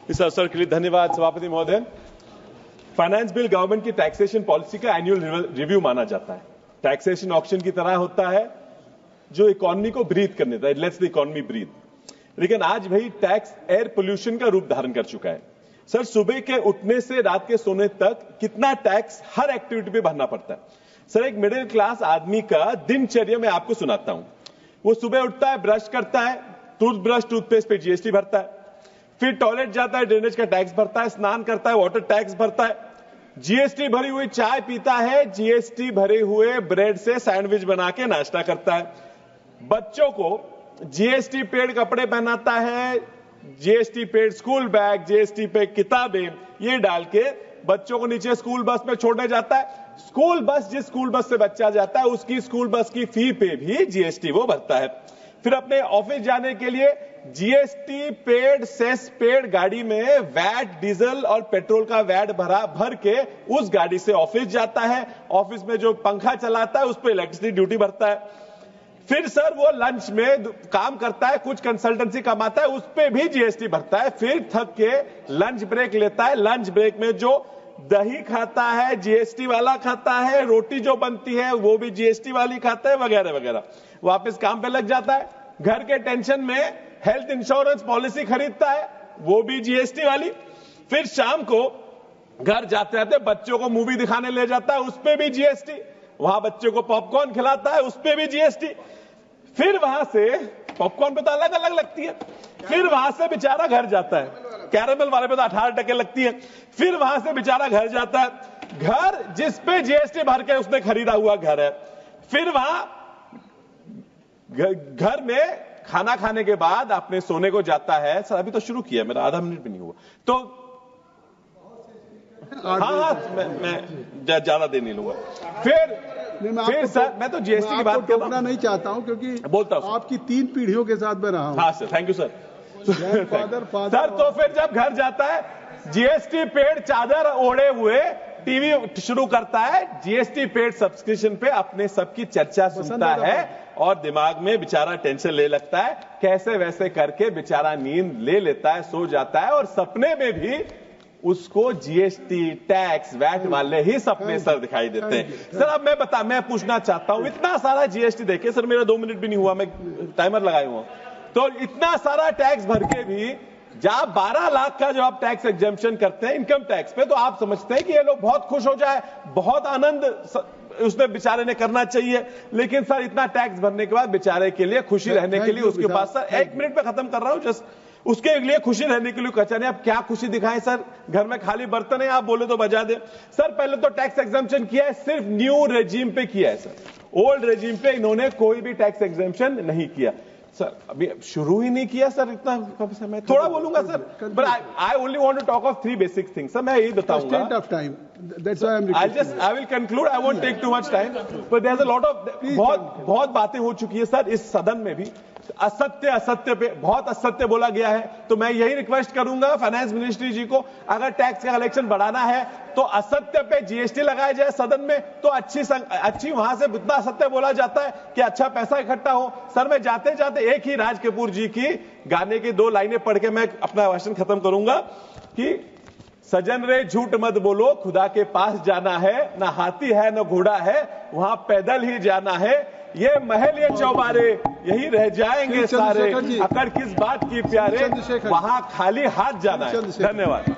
इस अवसर के लिए धन्यवाद सभापति महोदय। फाइनेंस बिल गवर्नमेंट की टैक्सेशन पॉलिसी का एनुअल रिव्यू माना जाता है। टैक्सेशन ऑक्शन की तरह होता है जो इकोनॉमी को ब्रीथ करने देता है, लेट्स द इकोनॉमी ब्रीथ। लेकिन आज भाई टैक्स एयर पोल्यूशन का रूप धारण कर चुका है। सर, सुबह के उठने से रात के सोने तक कितना टैक्स हर एक्टिविटी पे भरना पड़ता है। सर, एक मिडिल क्लास आदमी का दिनचर्या मैं आपको सुनाता हूं। वो सुबह उठता है, ब्रश करता है, टूथब्रश टूथपेस्ट पे जीएसटी भरता है, फिर टॉयलेट जाता है, ड्रेनेज का टैक्स भरता है, स्नान करता है, वाटर टैक्स भरता है, जीएसटी भरी हुई चाय पीता है, जीएसटी भरे हुए ब्रेड से सैंडविच बना के नाश्ता करता है, बच्चों को जीएसटी पेड कपड़े पहनाता है, GST paid school bag, GST पे किताबें, ये डाल के बच्चों को नीचे स्कूल बस में छोड़ने जाता है। स्कूल बस, जिस स्कूल बस से बच्चा जाता है उसकी स्कूल बस की फी पे भी जीएसटी वो भरता है। फिर अपने ऑफिस जाने के लिए जीएसटी पेड, सेस पेड गाड़ी में वैट, डीजल और पेट्रोल का वैट भर के उस गाड़ी से ऑफिस जाता है। ऑफिस में जो पंखा चलाता है उस पर इलेक्ट्रिसिटी ड्यूटी भरता है। फिर सर वो लंच में काम करता है, कुछ कंसल्टेंसी कमाता है, उस पर भी जीएसटी भरता है। फिर थक के लंच ब्रेक लेता है, लंच ब्रेक में जो दही खाता है जीएसटी वाला खाता है, रोटी जो बनती है वो भी जीएसटी वाली खाता है, वगैरह वगैरह। वापस काम पे लग जाता है। घर के टेंशन में हेल्थ इंश्योरेंस पॉलिसी खरीदता है, वो भी जीएसटी वाली। फिर शाम को घर जाते जाते बच्चों को मूवी दिखाने ले जाता है, उस पे भी जीएसटी। वहां बच्चों को पॉपकॉर्न खिलाता है, उस पे भी जीएसटी। फिर वहां से पॉपकॉर्न पे तो अलग अलग लगती है। फिर वहां से बेचारा घर जाता है, कैरेमल वाले पे तो 18% लगती है। फिर वहां से बेचारा घर जाता है, घर जिस पे जीएसटी भर के उसने खरीदा हुआ घर है। फिर वहां घर में खाना खाने के बाद अपने सोने को जाता है। सर, अभी तो शुरू किया, मेरा आधा मिनट भी नहीं हुआ तो हाँ, मैं ज्यादा देर नहीं लूंगा। फिर सर, मैं तो जीएसटी की बात करना नहीं चाहता हूं क्योंकि बोलता हूं आपकी 3 पीढ़ियों के साथ मैं रहा हूं। हाँ sir, thank you sir. Father sir, तो फिर जब घर जाता है, जीएसटी पेड चादर ओढ़े हुए टीवी शुरू करता है, जीएसटी पेड सब्सक्रिप्शन पे अपने सबकी चर्चा सुनता है और दिमाग में बेचारा टेंशन ले लगता है। कैसे वैसे करके बेचारा नींद ले लेता है, सो जाता है और सपने में भी उसको जीएसटी, टैक्स, वैट वाले ही सपने सर दिखाई देते हैं। सर, अब मैं पूछना चाहता हूं, इतना सारा जीएसटी देखिए सर, मेरा 2 मिनट भी नहीं हुआ, मैं टाइमर लगाए हुआ, तो इतना सारा टैक्स भर के भी जब 12 लाख का जो आप टैक्स एग्जेम्पशन करते हैं इनकम टैक्स पे, तो आप समझते हैं कि ये लोग बहुत खुश हो जाए, बहुत आनंद उसने बेचारे ने करना चाहिए। लेकिन सर, इतना टैक्स भरने के बाद बेचारे के लिए खुशी रहने के लिए उसके पास, सर 1 मिनट पे खत्म कर रहा हूं, जस्ट उसके लिए खुशी रहने के लिए कचा नहीं। अब क्या खुशी दिखाएं सर, घर में खाली बर्तन है, आप बोले तो बजा दे। सर, पहले तो टैक्स एग्जेम्पशन किया है, सिर्फ न्यू रेजिम पे किया है सर, ओल्ड रेजिम पे इन्होंने कोई भी टैक्स एग्जेम्पशन नहीं किया। सर, अभी शुरू ही नहीं किया सर, इतना कब से मैं थोड़ा बोलूंगा sir, but I only want to talk of 3 basic things. Sir, मैं यही बताऊंगा, I will conclude, I won't take too much time, but there is a lot of, बहुत बातें हो चुकी है सर इस सदन में भी। असत्य पे बहुत असत्य बोला गया है, तो मैं यही रिक्वेस्ट करूंगा फाइनेंस मिनिस्ट्री जी को, अगर टैक्स का कलेक्शन बढ़ाना है तो असत्य पे जीएसटी लगाया जाए सदन में, तो अच्छी वहां से इतना असत्य बोला जाता है कि अच्छा पैसा इकट्ठा हो। सर, मैं जाते जाते एक ही राज कपूर जी की गाने की 2 लाइनें पढ़ के मैं अपना भाषण खत्म करूंगा कि सजन रे झूठ मत बोलो, खुदा के पास जाना है, ना हाथी है ना घोड़ा है, वहां पैदल ही जाना है, ये महल ये चौबारे यही रह जाएंगे सारे, अकड़ किस बात की प्यारे, वहां खाली हाथ जाना है। धन्यवाद।